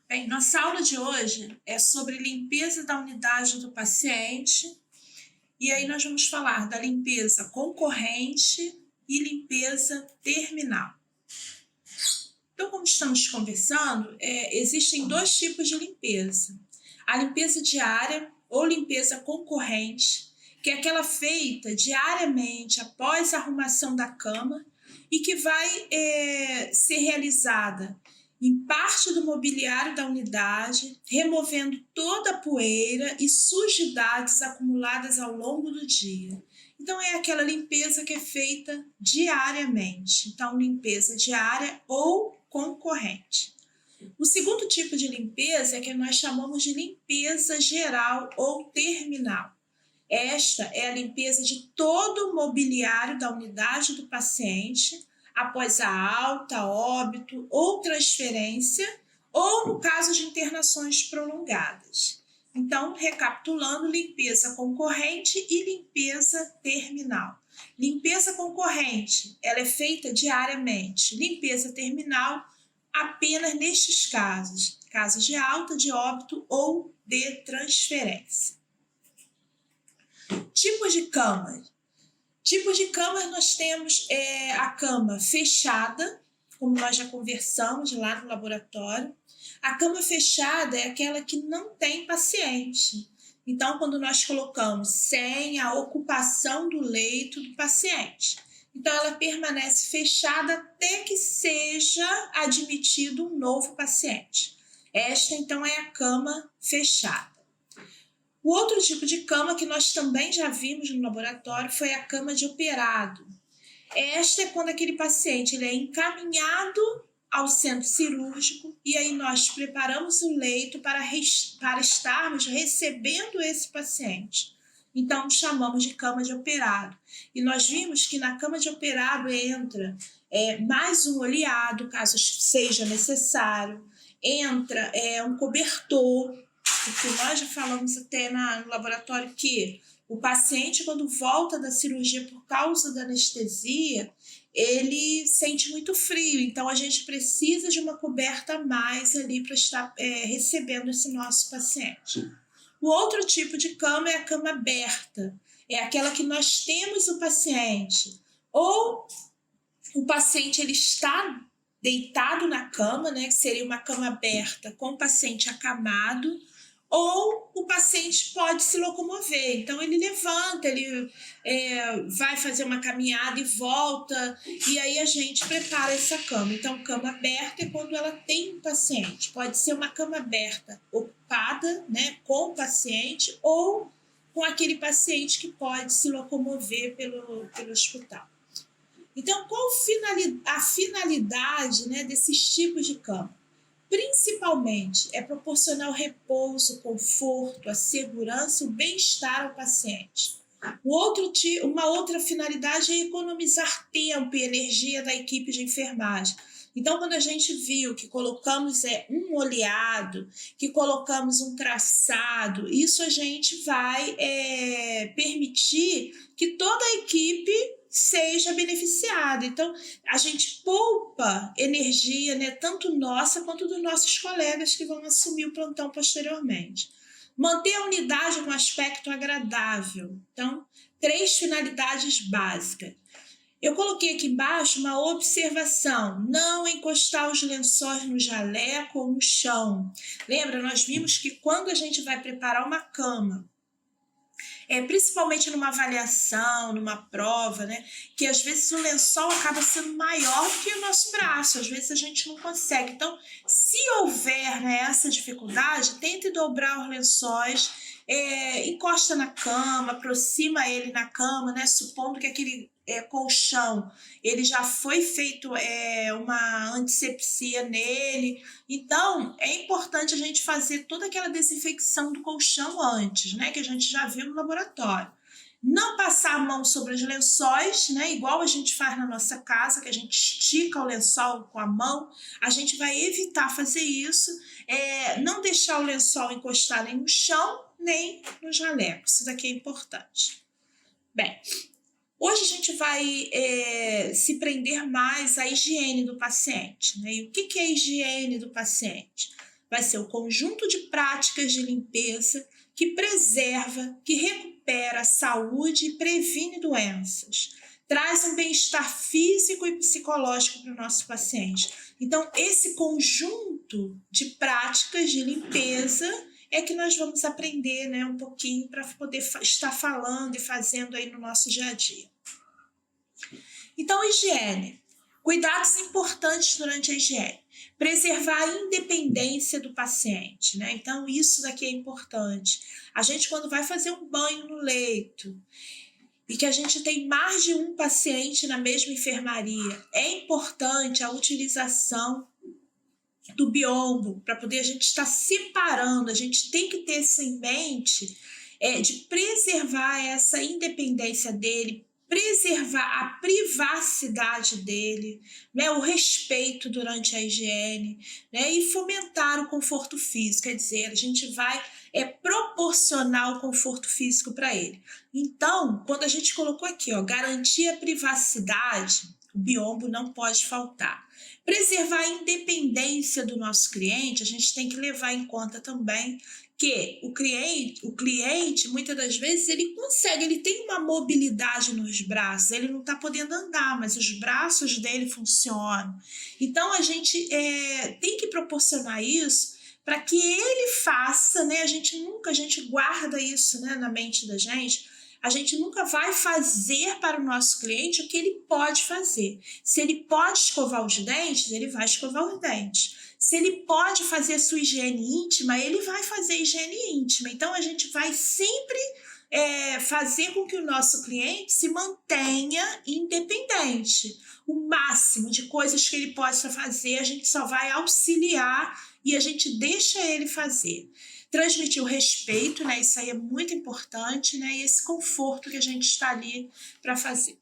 Bem, nossa aula de hoje é sobre limpeza da unidade do paciente, e aí nós vamos falar da limpeza concorrente e limpeza terminal. Então, como estamos conversando, existem dois tipos de limpeza. A limpeza diária ou limpeza concorrente, que é aquela feita diariamente após a arrumação da cama e que vai ser realizada em parte do mobiliário da unidade, removendo toda a poeira e sujidades acumuladas ao longo do dia. Então, é aquela limpeza que é feita diariamente. Então, limpeza diária ou concorrente. O segundo tipo de limpeza é que nós chamamos de limpeza geral ou terminal. Esta é a limpeza de todo o mobiliário da unidade do paciente após a alta, óbito ou transferência, ou no caso de internações prolongadas. Então, recapitulando, limpeza concorrente e limpeza terminal. Limpeza concorrente, ela é feita diariamente. Limpeza terminal, apenas nestes casos, casos de alta, de óbito ou de transferência. Tipos de camas. Tipos de camas nós temos a cama fechada, como nós já conversamos lá no laboratório. A cama fechada é aquela que não tem paciente. Então, quando nós colocamos sem a ocupação do leito do paciente. Então, ela permanece fechada até que seja admitido um novo paciente. Esta, então, é a cama fechada. O outro tipo de cama que nós também já vimos no laboratório foi a cama de operado. Esta é quando aquele paciente ele é encaminhado ao centro cirúrgico e aí nós preparamos o leito para estarmos recebendo esse paciente. Então, chamamos de cama de operado. E nós vimos que na cama de operado entra mais um oleado, caso seja necessário, entra um cobertor, porque nós já falamos até no laboratório que o paciente, quando volta da cirurgia por causa da anestesia, ele sente muito frio, então a gente precisa de uma coberta a mais ali para estar recebendo esse nosso paciente. O outro tipo de cama é a cama aberta, é aquela que nós temos o paciente, ou o paciente ele está deitado na cama, né, que seria uma cama aberta com o paciente acamado, ou o paciente pode se locomover. Então, ele levanta, ele vai fazer uma caminhada e volta, e aí a gente prepara essa cama. Então, cama aberta é quando ela tem um paciente. Pode ser uma cama aberta ocupada, né, com o paciente, ou com aquele paciente que pode se locomover pelo hospital. Então, qual a finalidade, né, desses tipos de cama? Principalmente é proporcionar o repouso, o conforto, a segurança e o bem-estar ao paciente. Uma outra finalidade é economizar tempo e energia da equipe de enfermagem. Então, quando a gente viu que colocamos um oleado, que colocamos um traçado, isso a gente vai permitir que toda a equipe seja beneficiada. Então, a gente poupa energia, né, tanto nossa quanto dos nossos colegas que vão assumir o plantão posteriormente. Manter a unidade com um aspecto agradável. Então, 3 finalidades básicas. Eu coloquei aqui embaixo uma observação, não encostar os lençóis no jaleco ou no chão. Lembra, nós vimos que quando a gente vai preparar uma cama, principalmente numa avaliação, numa prova, né, que às vezes o lençol acaba sendo maior do que o nosso braço, às vezes a gente não consegue. Então, se houver, né, essa dificuldade, tente dobrar os lençóis, encosta na cama, aproxima ele na cama, né, supondo que aquele colchão, ele já foi feito uma antisepsia nele. Então, é importante a gente fazer toda aquela desinfecção do colchão antes, né, que a gente já viu no laboratório. Não passar a mão sobre os lençóis, né, igual a gente faz na nossa casa, que a gente estica o lençol com a mão. A gente vai evitar fazer isso, não deixar o lençol encostar nem no chão, nem no jaleco. Isso daqui é importante. Bem, hoje a gente vai se prender mais à higiene do paciente, né? E o que é a higiene do paciente? vai ser o conjunto de práticas de limpeza que preserva, que recupera a saúde e previne doenças. Traz um bem-estar físico e psicológico para o nosso paciente. Então, esse conjunto de práticas de limpeza é que nós vamos aprender, né, um pouquinho para poder estar falando e fazendo aí no nosso dia a dia. Então, higiene. Cuidados importantes durante a higiene. Preservar a independência do paciente, né? Então, isso daqui é importante. A gente, quando vai fazer um banho no leito e que a gente tem mais de um paciente na mesma enfermaria, é importante a utilização do biombo para poder a gente estar separando. A gente tem que ter isso em mente, de preservar essa independência dele, preservar a privacidade dele, né, o respeito durante a higiene, né, e fomentar o conforto físico, quer dizer, a gente vai proporcionar o conforto físico para ele. Então, quando a gente colocou aqui, ó, garantir a privacidade, o biombo não pode faltar. Preservar a independência do nosso cliente, a gente tem que levar em conta também que o cliente, muitas das vezes, ele consegue, ele tem uma mobilidade nos braços, ele não está podendo andar, mas os braços dele funcionam. Então, a gente tem que proporcionar isso para que ele faça, né? A gente guarda isso, né, na mente da gente. A gente nunca vai fazer para o nosso cliente o que ele pode fazer. Se ele pode escovar os dentes, ele vai escovar os dentes. Se ele pode fazer a sua higiene íntima, ele vai fazer a higiene íntima. Então, a gente vai sempre fazer com que o nosso cliente se mantenha independente. O máximo de coisas que ele possa fazer, a gente só vai auxiliar e a gente deixa ele fazer. Transmitir o respeito, né? Isso aí é muito importante, né? E esse conforto que a gente está ali para fazer.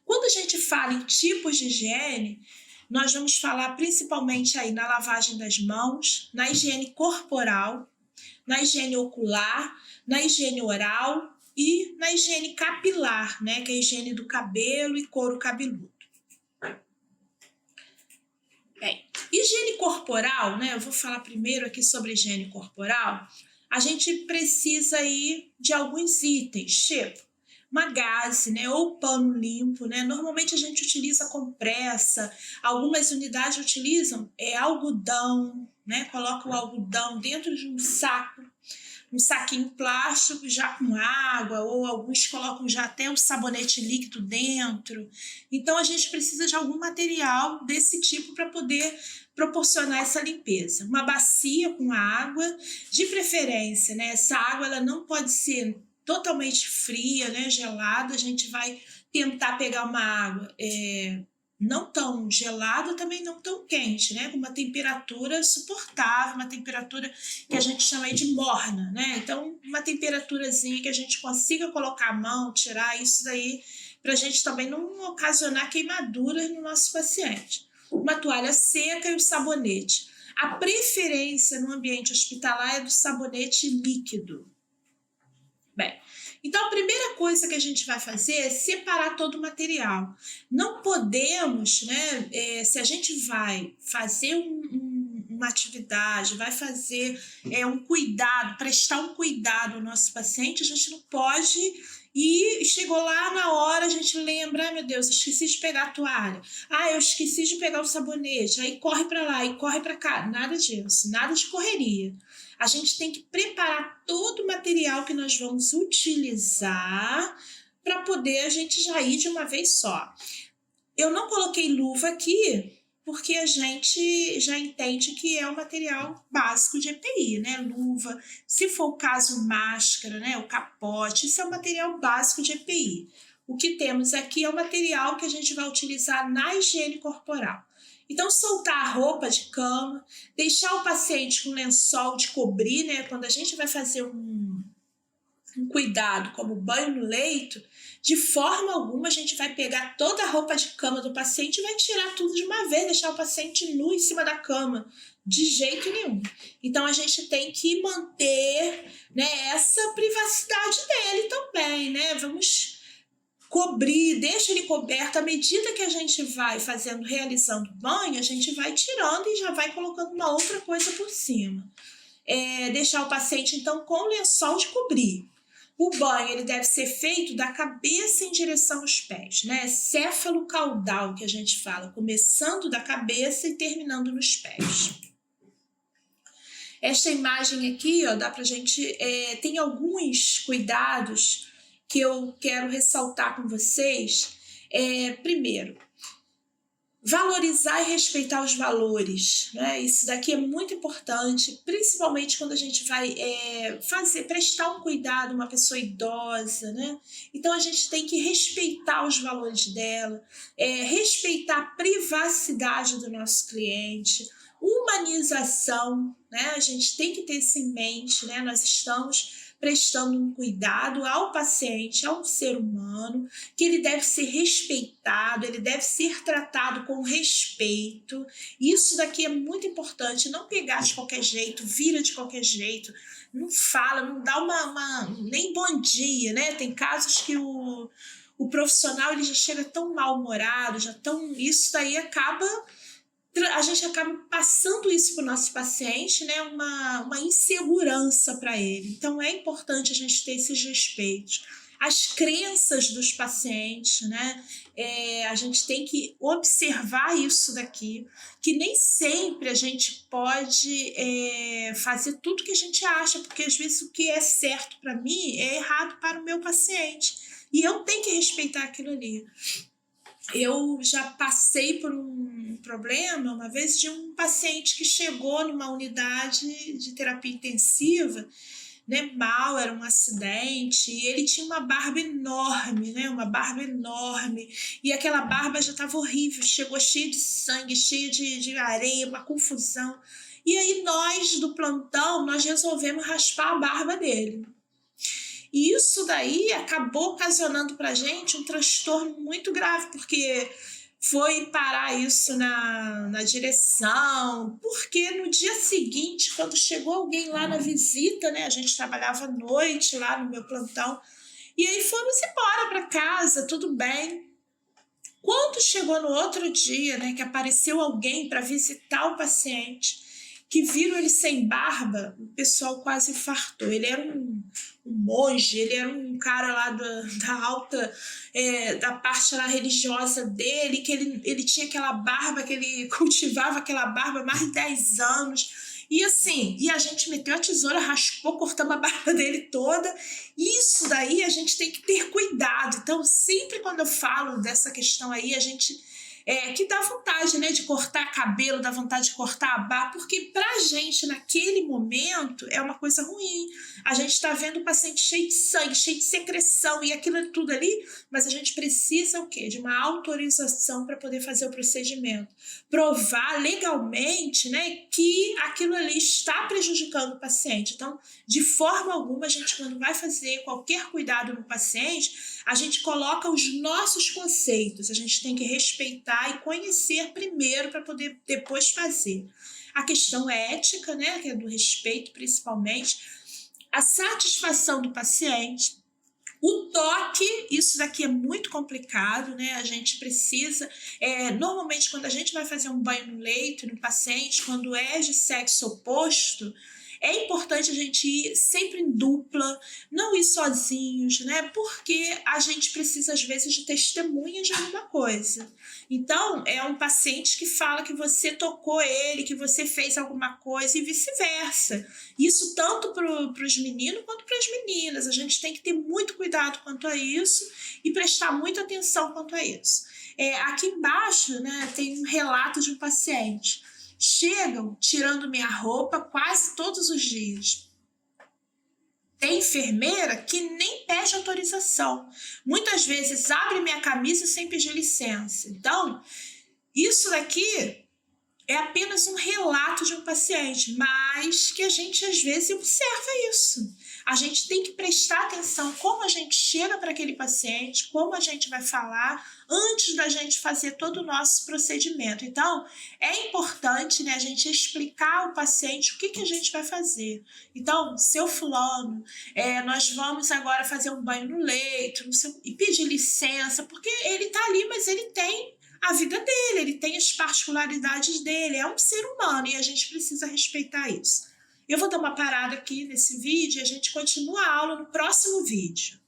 Quando a gente fala em tipos de higiene, nós vamos falar principalmente aí na lavagem das mãos, na higiene corporal, na higiene ocular, na higiene oral e na higiene capilar, né? Que é a higiene do cabelo e couro cabeludo. Bem, higiene corporal, né? Eu vou falar primeiro aqui sobre higiene corporal. A gente precisa aí de alguns itens, tipo uma gaze, né? Ou pano limpo, né? Normalmente a gente utiliza compressa, algumas unidades utilizam algodão, né? Coloca o algodão dentro de um saquinho plástico já com água, ou alguns colocam já até o sabonete líquido dentro. Então, a gente precisa de algum material desse tipo para poder proporcionar essa limpeza. Uma bacia com água, de preferência, né? Essa água ela não pode ser totalmente fria, né? Gelada. A gente vai tentar pegar uma água não tão gelada, também não tão quente, né? Com uma temperatura suportável, uma temperatura que a gente chama aí de morna, né? Então, uma temperaturazinha que a gente consiga colocar a mão, tirar isso daí, para a gente também não ocasionar queimaduras no nosso paciente. Uma toalha seca e o sabonete. A preferência no ambiente hospitalar é do sabonete líquido. Bem, então a primeira coisa que a gente vai fazer é separar todo o material. Não podemos, né, se a gente vai fazer uma atividade, vai fazer um cuidado, prestar um cuidado ao nosso paciente, a gente não pode e chegou lá na hora, a gente lembra, ai meu Deus, eu esqueci de pegar a toalha, eu esqueci de pegar o sabonete, aí corre para lá e corre para cá, nada disso, nada de correria. A gente tem que preparar todo o material que nós vamos utilizar para poder a gente já ir de uma vez só. Eu não coloquei luva aqui porque a gente já entende que é um material básico de EPI, né? Luva, se for o caso máscara, né? O capote, isso é um material básico de EPI. O que temos aqui é o material que a gente vai utilizar na higiene corporal. Então, soltar a roupa de cama, deixar o paciente com lençol de cobrir, né? Quando a gente vai fazer um cuidado como banho no leito, de forma alguma a gente vai pegar toda a roupa de cama do paciente e vai tirar tudo de uma vez, deixar o paciente nu em cima da cama, de jeito nenhum. Então, a gente tem que manter, né, essa privacidade dele também, né? Vamos cobrir, deixa ele coberto. À medida que a gente vai realizando banho, a gente vai tirando e já vai colocando uma outra coisa por cima. Deixar o paciente, então, com lençol de cobrir. O banho ele deve ser feito da cabeça em direção aos pés, né? Céfalo caudal, que a gente fala, começando da cabeça e terminando nos pés. Esta imagem aqui, ó, dá pra gente... tem alguns cuidados que eu quero ressaltar com vocês. Primeiro, valorizar e respeitar os valores, né? Isso daqui é muito importante, principalmente quando a gente vai prestar um cuidado a uma pessoa idosa, né? Então a gente tem que respeitar os valores dela, respeitar a privacidade do nosso cliente, humanização, né? A gente tem que ter isso em mente, né? Nós estamos prestando um cuidado ao paciente, ao ser humano, que ele deve ser respeitado, ele deve ser tratado com respeito. Isso daqui é muito importante, não pegar de qualquer jeito, vira de qualquer jeito, não fala, não dá nem bom dia, né? Tem casos que o profissional ele já chega tão mal-humorado, isso daí a gente acaba passando isso para o nosso paciente, né? Uma insegurança para ele. Então, é importante a gente ter esses respeitos. As crenças dos pacientes, né? A gente tem que observar isso daqui, que nem sempre a gente pode fazer tudo que a gente acha, porque às vezes o que é certo para mim é errado para o meu paciente. E eu tenho que respeitar aquilo ali. Eu já passei por um problema uma vez de um paciente que chegou numa unidade de terapia intensiva, né, era um acidente, e ele tinha uma barba enorme, né, e aquela barba já estava horrível, chegou cheia de sangue, cheia de areia, uma confusão. E aí nós do plantão, nós resolvemos raspar a barba dele. E isso daí acabou ocasionando para a gente um transtorno muito grave, porque foi parar isso na direção, porque no dia seguinte, quando chegou alguém lá na visita, né, a gente trabalhava à noite lá no meu plantão, e aí fomos embora para casa, tudo bem. Quando chegou no outro dia, né, que apareceu alguém para visitar o paciente, que viram ele sem barba, o pessoal quase infartou. Ele era um monge, ele era um cara lá da alta, da parte lá religiosa dele, que ele tinha aquela barba, que ele cultivava aquela barba há mais de 10 anos. E assim, a gente meteu a tesoura, raspou, cortamos a barba dele toda. Isso daí a gente tem que ter cuidado. Então, sempre quando eu falo dessa questão aí, a gente... que dá vontade, né, de cortar cabelo, dá vontade de cortar a barba, porque pra gente, naquele momento, é uma coisa ruim. A gente está vendo o paciente cheio de sangue, cheio de secreção e aquilo tudo ali, mas a gente precisa o quê? De uma autorização para poder fazer o procedimento. Provar legalmente, né, que aquilo ali está prejudicando o paciente. Então, de forma alguma, a gente, quando vai fazer qualquer cuidado no paciente, a gente coloca os nossos conceitos, a gente tem que respeitar e conhecer primeiro para poder depois fazer. A questão ética, né, que é do respeito principalmente, a satisfação do paciente, o toque, isso daqui é muito complicado, né? A gente precisa, normalmente quando a gente vai fazer um banho no leito, no paciente, quando é de sexo oposto, é importante a gente ir sempre em dupla, não ir sozinhos, né? Porque a gente precisa, às vezes, de testemunha de alguma coisa. Então, é um paciente que fala que você tocou ele, que você fez alguma coisa e vice-versa. Isso tanto para os meninos quanto para as meninas. A gente tem que ter muito cuidado quanto a isso e prestar muita atenção quanto a isso. Aqui embaixo, né, tem um relato de um paciente. Chegam tirando minha roupa quase todos os dias. Tem enfermeira que nem pede autorização. Muitas vezes abre minha camisa sem pedir licença. Então, isso daqui é apenas um relato de um paciente, mas que a gente às vezes observa isso. a gente tem que prestar atenção como a gente chega para aquele paciente, como a gente vai falar antes da gente fazer todo o nosso procedimento. Então, é importante, né, a gente explicar ao paciente o que a gente vai fazer. Então, seu fulano, nós vamos agora fazer um banho no leito, e pedir licença, porque ele está ali, mas ele tem a vida dele, ele tem as particularidades dele, é um ser humano e a gente precisa respeitar isso. Eu vou dar uma parada aqui nesse vídeo e a gente continua a aula no próximo vídeo.